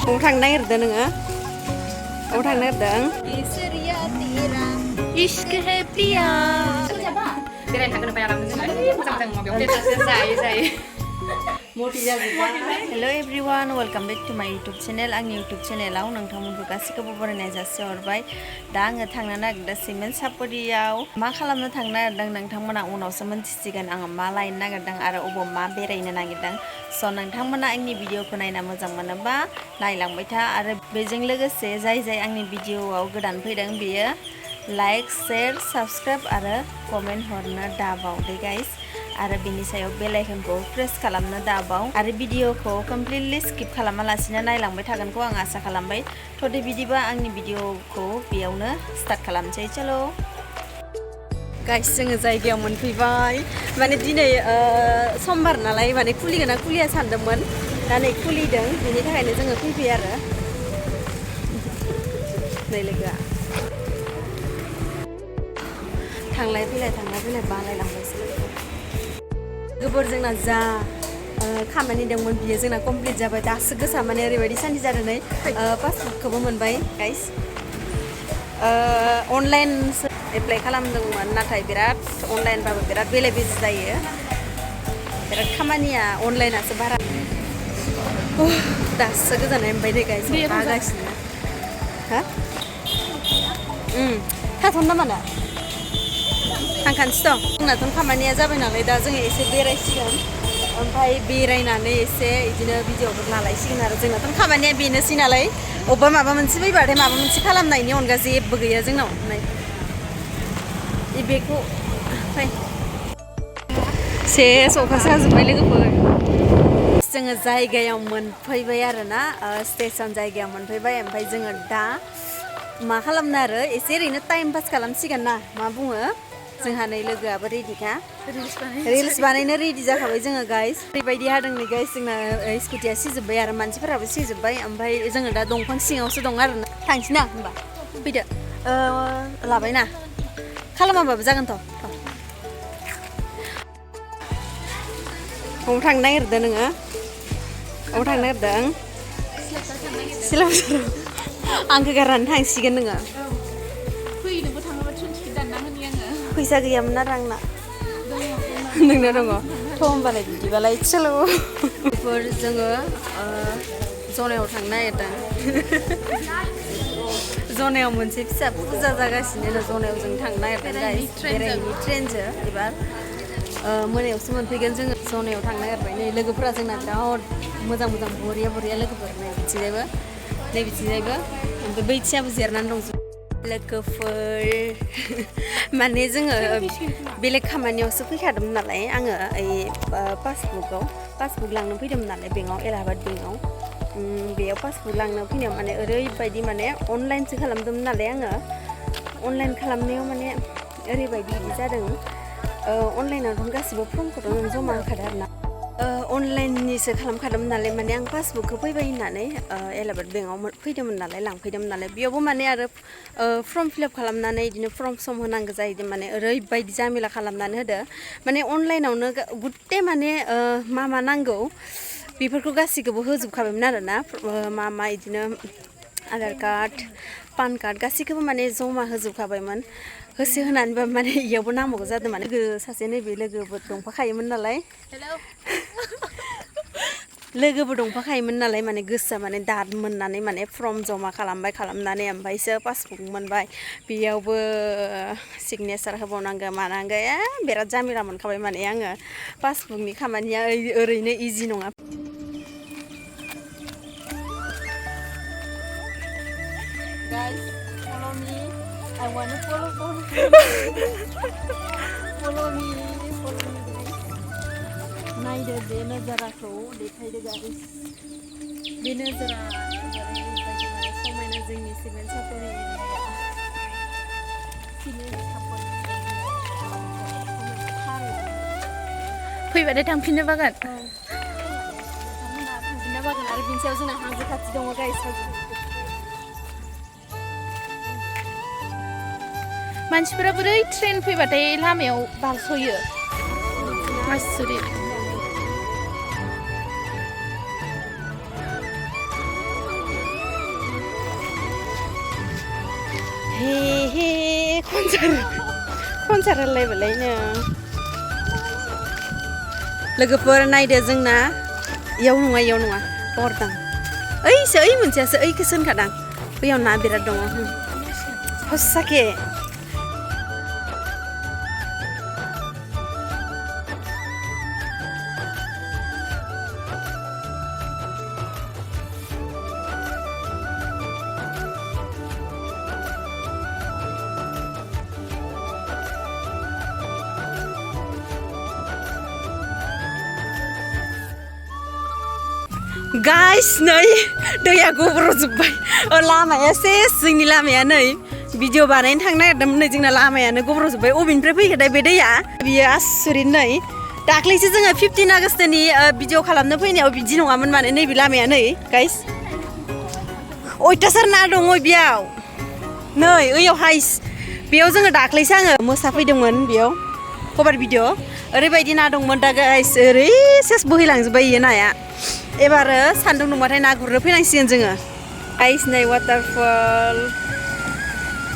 Mau थांनो नागिरदों नोङो? Mau थांनो नागिरदों? Ishq hai priya. Beneran थांगोन ओमफ्राय आरामनो जों मोजां माबायाव जायो. Hello everyone, welcome back to my YouTube channel. आंनि YouTube channelआव नोंथांमोनखौ गासैखौबो बरायनाय जासिहरबाय. दा आङो थांनो नागिरदों सिमेन्ट सापरियाव. मा खालामनो थांनो नागिरदों नोंथांमोना उनावसो मोनथिसिगोन आङो मा लायनो नागिरदों आरो अबाव मा बेरायनो नागिरदों. स' नोंथांमोना आंनि भिडिअखौ नायना मोजां मोनोबा नायलांबाय था आरो बेजों लोगोसे जाय आंनि भिडिअआव गोदान फैदों बेयो लाइक, शेयर, साबस्क्राइब आरो कमेन्ट हरनो दाबावदे गाइस. आरो बिनि सायाव बेल आइकनखौ प्रेस खालामनो दाबाव आरो भिडिअखौ कमप्लिटलि स्किप खालामालासिनो नायलांबाय थागोनखौ आं आसा खालामबाय. थ' बिदिबा आंनि भिडिअखौ बेयावनो स्टार्ट खालामसै. चलो गाइस जोङो जायगायाव मोनफैबाय. माने दिनै समबार नालाय माने खुलिगोन ना खुलिया सानदोंमोन. दा नै खुलिदों बेनि थाखायनो जोङो फैबाय आरो नै लोगोआ थांलाय फैलाय बालायलांबायसो. गोबोर जोंना जा खामानि दंमोन बियो जोंना कमप्लिट जाबाय. दासो गोसा माने ओरैबायदि सानदि जादों नै पासबुकखौबो मोनबाय गाइस. अनलाइनसो एप्लाइ खालामदोंमोन नाथाय बिराद अनलाइनबाबो बिराद बेले बेजे जायो. बिराद खामानिया अनलाइनासो बारा. दासो गोजानाय मोनबाय दे गाइस. हागासिनो हा थाथ'नो मानो थांखानोसै दं. जोंनाथ' खामानिया जाबाय नालाय दा जोङो एसे बेरायसिगोन. ओमफ्राय बेरायनानै एसे बिदिनो भिडिअफोर लालायसिगोन आरो जोंनाथ' खामानिया बेनोसै नालाय. अबेबा माबा मोनसे फैबाथाय माबा मोनसे खालामनायनि अनगा जेबो गैया जोंनाव. बेखौ फै सेस अखासो हाजोब्बाय लोगोफोर. जोङो जायगायाव मोनफैबाय आरोना स्टेसन जायगायाव मोनफैबाय. ओमफ्राय जोङो दा मा खालामनो आरो एसे ओरैनो टाइम पास खालामसिगोन ना मा बुङो. जोंहा नै लोगोआबो रेडिखा रिल्स बानायनो रेडि जाखाबाय जोङो गाइस. ओरैबायदि हादों नै गाइस जोंना स्कुटिया सिजोब्बाय आरो मानसिफोराबो सिजोब्बाय. ओमफ्राय जोङो दा दंफां सिङावसो दं आरो ना. थांसै ना होमबा फैदो. लाबायना खालामाबाबो जागोनथ'. बबाव थांनो नागिरदों नोङो? बबाव थांनो नागिरदों? सिलाफोथाराव आंखौ गारनानै थांसिगोन नोङो? फैनोबो थाङोबा ट्रेन टिकेट दानना होनि आङो. फैसा गैयामोन आरो आंना. नोंनाव दङ थ' होमबालाय बिदिबालाय चलो. बेफोर जोङो जनायाव थांनो नागिरदों. जनायाव मोनसे फिसा फुजा जागासिनो जनायाव जों थांनो नागिरदों गाइस. बेरायहैनि ट्रेनजों एबार मोनायावसो मोनफैगोन जोङो. जनायाव थांनो नागिरबाय नै लोगोफोरा जोंना बिराद मोजां बरिया लोगोफोर. नै बिथिंजायबो ओमफ्राय बैथियाबो जिरनानै दं लोगोफोर. माने जोङो बेलेग खामानियावसो फैखादोंमोन नालाय आङो ओइ पासबुक लांनो फैदोंमोन नालाय बेंकआव एलाहाबाद बेंकआव. बेयाव पासबुक लांनो फैनायाव माने ओरैबायदि माने अनलाइनसो खालामदोंमोन नालाय आङो. अनलाइन खालामनायाव माने ओरैबायदि जादों. अनलाइनावथ' गासिबो फर्मखौथ' नों जमा होखादों आरो ना. अनलाइननिसो खालामखादोंमोन नालाय माने आं पासबुकखौ फैबाय होननानै एलाहाबाद बेंकआव फैदोंमोन नालाय लांफैदोंमोन नालाय. बेयावबो माने आरो फर्म फिलाप खालामनानै बिदिनो फर्म होनांगौ जाहैदों. माने ओरैबायदि जामेला खालामनानै होदो. माने अनलाइनावनो गुथे माने मा नांगौ बेफोरखौ गासिखौबो होजोबखाबायमोन आरो ना. मा बिदिनो आधार कार्ड पान कार्ड गासैखौबो माने जमा होजोबखाबायमोन. होनानैबो माने इयावबो नांबावगौ जादों. माने सासे नैबे लोगोबो दंफाखायोमोन नालाय. लोगोबो दंफाखायोमोन नालाय माने गोसोआ माने दाद मोननानै माने फर्म जमा खालामनानै ओमफ्रायसो पासबुक मोनबाय. बेयावबो सिगनेसार होबावनांगौ मानांगौ बिराद जामेला मोनखाबाय माने आङो. पासबुकनि खामानिया ओरैनो इजि नङा. Guys, follow me. I want to follow me. नायदो बे नजाराखौ देखायदो गाइस. बे नजारा ओरैबायदि माने समायना जोंनि सिमेन्ट सापरि एरियाया. फैबाथाय थांफिननो बागोन. थांफिननो बागोन आरो बिनि सायाव जोंना हाजो खाथि दङ गाइस. मानसिफोरा बोरै ट्रेन फैबाथाय लामायाव बारस'यो. आसुरित. हे खनसार होनलायबालायनो लोगोफोर नायदो जोंना इयाव नङा हरदां ओइसो ओइ मोनसेयासो ओइखौसो होनखादां बैयाव ना बिराद दङ हस्साके गाइस नै दैया गब्र'जोब्बाय लामाया सेस जोंनि लामाया नै भिडिअ बानायनो थांनो नागिरदोंमोन नै जोंना लामायानो गब्र'जोब्बाय अबेनिफ्राय फैखोथाय बे दैया बियो आसुरित नै दाख्लैसो जोङो 15 आगस्टनि भिडिअ खालामनो फैनायाव बिदि नङामोन माने नैबे लामाया नै गाइस अयथासार ना दङ बेयाव नै ओइयाव हाइस बेयाव जोङो दाख्लैसो आङो मोसाफैदोंमोन बेयाव कभार भिडिअ ओरैबायदि ना दंमोन दा गाइस ओरै सेस बोहैलांजोब्बाय इयो नाया एबार सान्दुं दुंबाथाय ना गुरनो फैनांसिगोन जोङो गाइस नै वाटारफल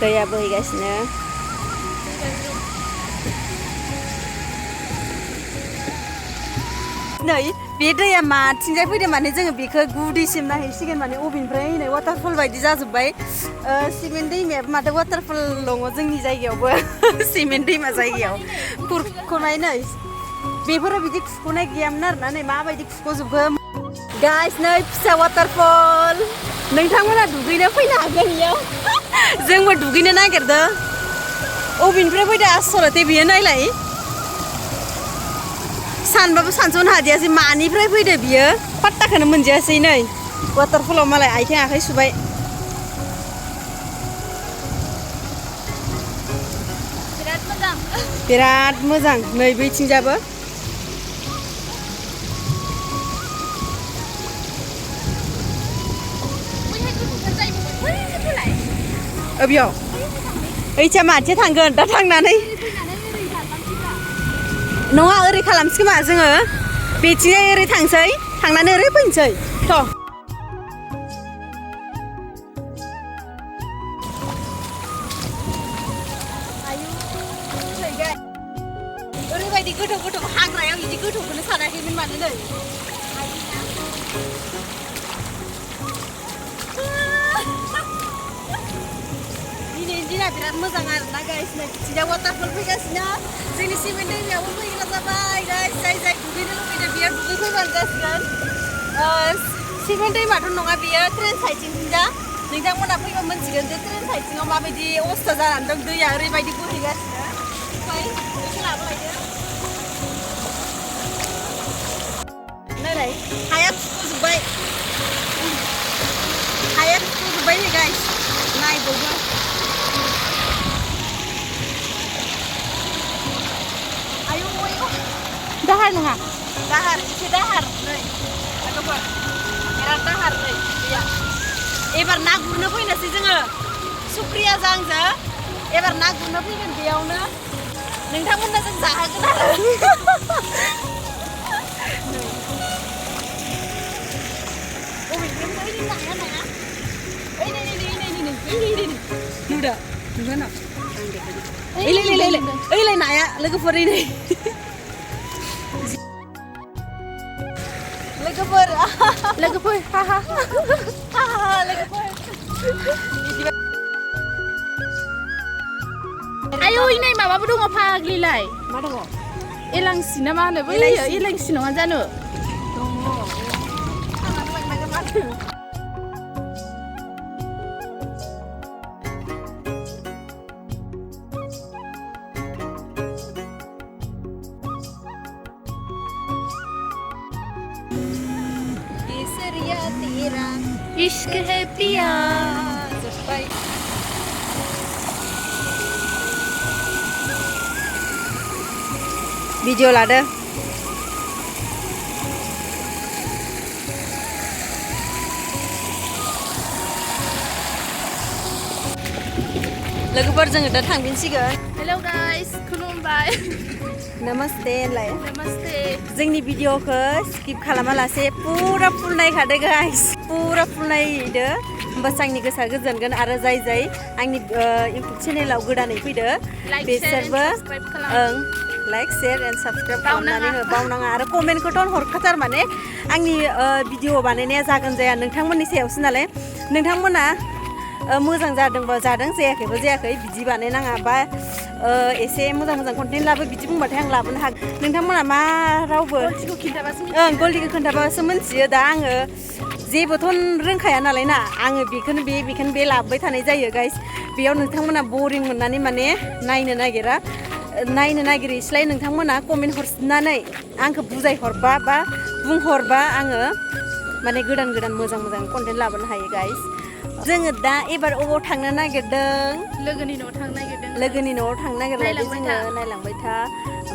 दैया बोहैगासिनो नै बे दैया माथिंजाय फैदों माने जोङो बेखौ गुदिसिम नायहैसिगोन माने अबेनिफ्राय नै वाटारफल बायदि जाजोब्बाय सिमेन्ट दैमायाबो माथो वाटारफल दङ जोंनि जायगायावबो सिमेन्ट दैमा जायगायाव खुरख'नाय नै बेफोरो बिदि खुरख'नाय गैयामोन आरोना नै माबायदि खुरख'जोबो गाइस नै फिसा वाटारफल नोंथांमोना दुगैनो फैनो हागोन इयाव जोंबो दुगैनो नागिरदों अबेनिफ्राय फैदो आसलथे बियो नायलाय सानबाबो सानस'नो हादियासै मानिफ्राय फैदो बियो पात्ताखौनो मोनजायासै नै वाटारफलाव मालाय आथिं आखाइ सुबाय बिराद मोजां नै बैथिंजाबो बेयाव ओइथिया माथिं थांगोन दा थांनानै नङा ओरै खालामसै खोमा जोङो बेथिंजाय ओरै थांसै थांनानै ओरै फैनोसै थ' ओरैबायदि गोथौ हाग्रायाव बिदि गोथौखौनो सानाखैमोन मानो नै दिना बिराद मोजां आरोना गाइस नै बिथिंजाय वाटारफल फैगासिनो जोंनि सिमेन्ट दैमायावबो फैग्रा जाबाय गाइस जाय दुगैनो लुबैदों बेयो दुगैफैबानो जासिगोन सिमेन्ट दैमाथ' नङा बेयो ट्रेन साइथिंजा नोंथांमोना फैबा मोनसिगोन जे ट्रेन साइथिङाव माबायदि अबस्था जानानै दं दैया ओरैबायदि बोहैगासिनो ओमफ्राय बेखौ लाबोलायदो नै हाया खुरख'जोब्बाय नै गाइस नायबावबो दाहार नङा दाहार एसे दाहार नै लोगोफोर बिराद दाहार नै दैया एबार ना गुरनो फैनोसै जोङो सुप्रिया जांजों एबार ना गुरनो फैगोन बेयावनो नोंथांमोननो जों जाहोगोन आरो नुदो नुगोन ओइलाय नाया लोगोफोर लोगोफोर आयौ इनाय माबाबो दङ फाग्लिलाय मा दङ एलांसि ना मा होनो बै एलांसि नङा जानो इश्क है पिया भिडिअ लादो लोगोफोर जोङो दा थांफिनसिगोन हेलौ गाइस खुलुमबाय नमस्ते होनलाय नमस्ते जोंनि भिडिअखौ स्किप खालामालासे पुरा फुल नायखादो गाइस पुरा फुल नायदो होमबासो आंनि गोसोआ गोजोनगोन आरो जाय आंनि इउटुब चेनेलाव गोदानै फैदो बिसोरबो ओं लाइक शेयार एन्ड साबस्क्राइब खालामनानै हो बावनाङा आरो कमेन्टखौथ' हरखाथार माने आंनि भिडिअ बानायनाया जागोन जाया नोंथांमोननि सायावसो नालाय नोंथांमोना मोजां जादोंबा जादों जायाखैबा जायाखै बिदि बानायनाङा बा एसे मोजां कन्टेन्ट लाबो बिदि बुंबाथाय आं लाबोनो हागोन नोंथांमोना मा रावबो ओं गल्डिखौ खोन्थाबासो मिन्थियो दा आङो जेबोथ' रोंखाया नालाय ना आङो बेखौनो बे लाबोबाय थानाय जायो गाइस बेयाव नोंथांमोना बरिं मोननानै माने नायनो नागिरैस्लाय नोंथांमोना कमेन्ट हरनानै आंखौ बुजायहरबा बा बुंहरबा आङो माने गोदान मोजां कन्टेन्ट लाबोनो हायो गाइस जोङो दा एबार अबाव थांनो नागिरदों लोगोनि न'आव थांनो नागिरनानै जोङो नायलांबाय था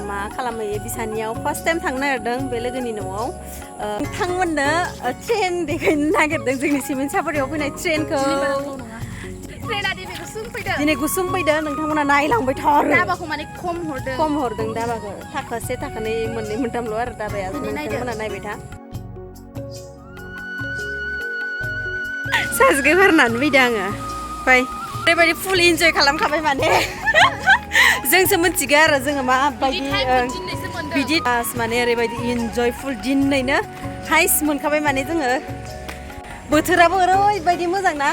मा खालामहैयो बिसानियाव फार्स्ट टाइम थांनो नागिरदों बे लोगोनि न'आव नोंथांमोननो ट्रेन देखायनो नागिरदों जोंनि सिमेन्ट सापरियाव फैनाय ट्रेनखौ दिनै गुसुं फैदों नोंथांमोना नायलांबाय था आरो दाबाखौ माने खम हरदों दाबाखौ थाखोसे थाखोनै मोननै मोनथामल' आरो दाबाया नोंथांमोना नायबाय था साजगे हरनानै फैदों आङो ओमफ्राय ओरैबायदि फुल इन्जय खालामखाबाय माने जोंसो मिथिगौ आरो जोङो माबायदि बिदि माने ओरैबायदि इन्जयफुल दिनैनो हाइस मोनखाबाय माने जोङो बोथोराबो ओरैबायदि मोजां ना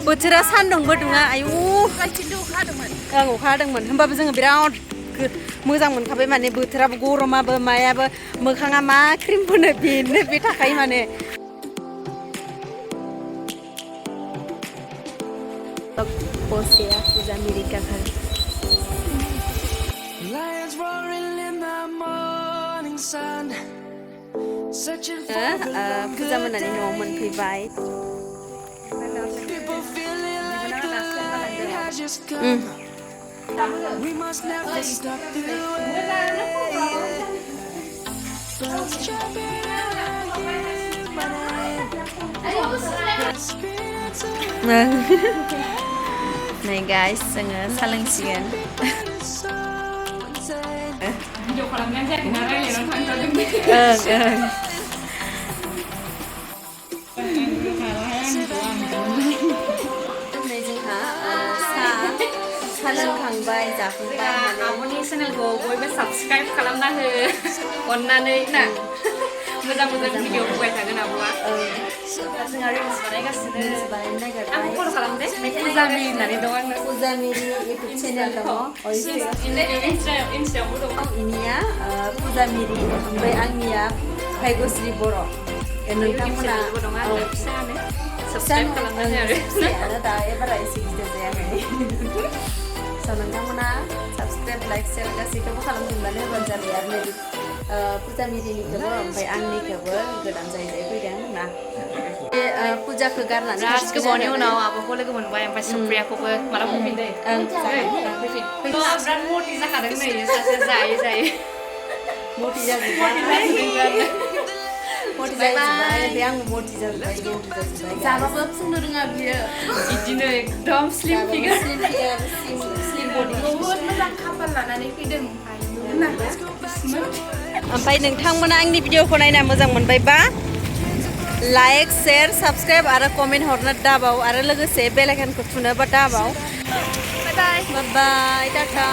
बोथोरा सान्दुंबो दुङा आयु ओं अखा हादोंमोन होमबाबो जोङो बिराद मोजां मोनखाबाय माने बोथोराबो गरमाबो मायाबो मोखाङा मा क्रिम फोनो बेनो बे थाखायो माने बस गया पूजा मेरी का घर पूजा मोननानै न'आव मोनफैबाय नै गाइस जोङो सा लोंसिगोन भिडिअ खालामनायानो जायाखै ना रायलायनानै थांथारदों नै जोंहा सा लोंखांबाय जाखांबाय आब'नि चेनेलखौ बयबो साबस्क्राइब खालामना हो अननानै ना मोजां भिडिअ होबाय थागोन आब'आ जोंहा रिल्स बानायगासिनो आंखौ फल' खालामदे फुजामि होननानै दं आंनो फुजामिनि इउटुब चेनेल दङ इन्स्टायावबो दं इनिया फुजामिरि ओमफ्राय आंनिया भाग्यश्री बर' नोंथांमोना फिसायानो साबस्क्राइब खालामनानै आरो दा एबारा एसे गिदिर जायाखै स' नोंथांमोना साबस्क्राइब लाइक शेयार गासैखौबो खालामजोबनानै होबानो जाबाय आरो नैबे फुजामिरिनिखौबो ओमफ्राय आंनिखौबो गोदान जाय फैदों ना बे फुजाखौ गारनानै बिराद गोबावनि उनाव आब'खौ लोगो मोनबाय ओमफ्राय सुप्रियाखौबो माला फैफिनदों बिराद मटि जाखादों नै सासे जायै मटि जाजोब्बाय आंबो मटि जाजोब्बाय जाबाबो फुंनो रोङा बियो बिदिनो एकदम स्लिम फिगार बहुद मोजां खाफाल लानानै फैदों ओमफ्राय नोंथांमोना आंनि भिडिअखौ नायना मोजां मोनबायबा लाइक शेयार साबस्क्राइब आरो कमेन्ट हरनो दाबाव आरो लोगोसे बेल आइकनखौ थुनोबा दाबाव बाय बाय टाटा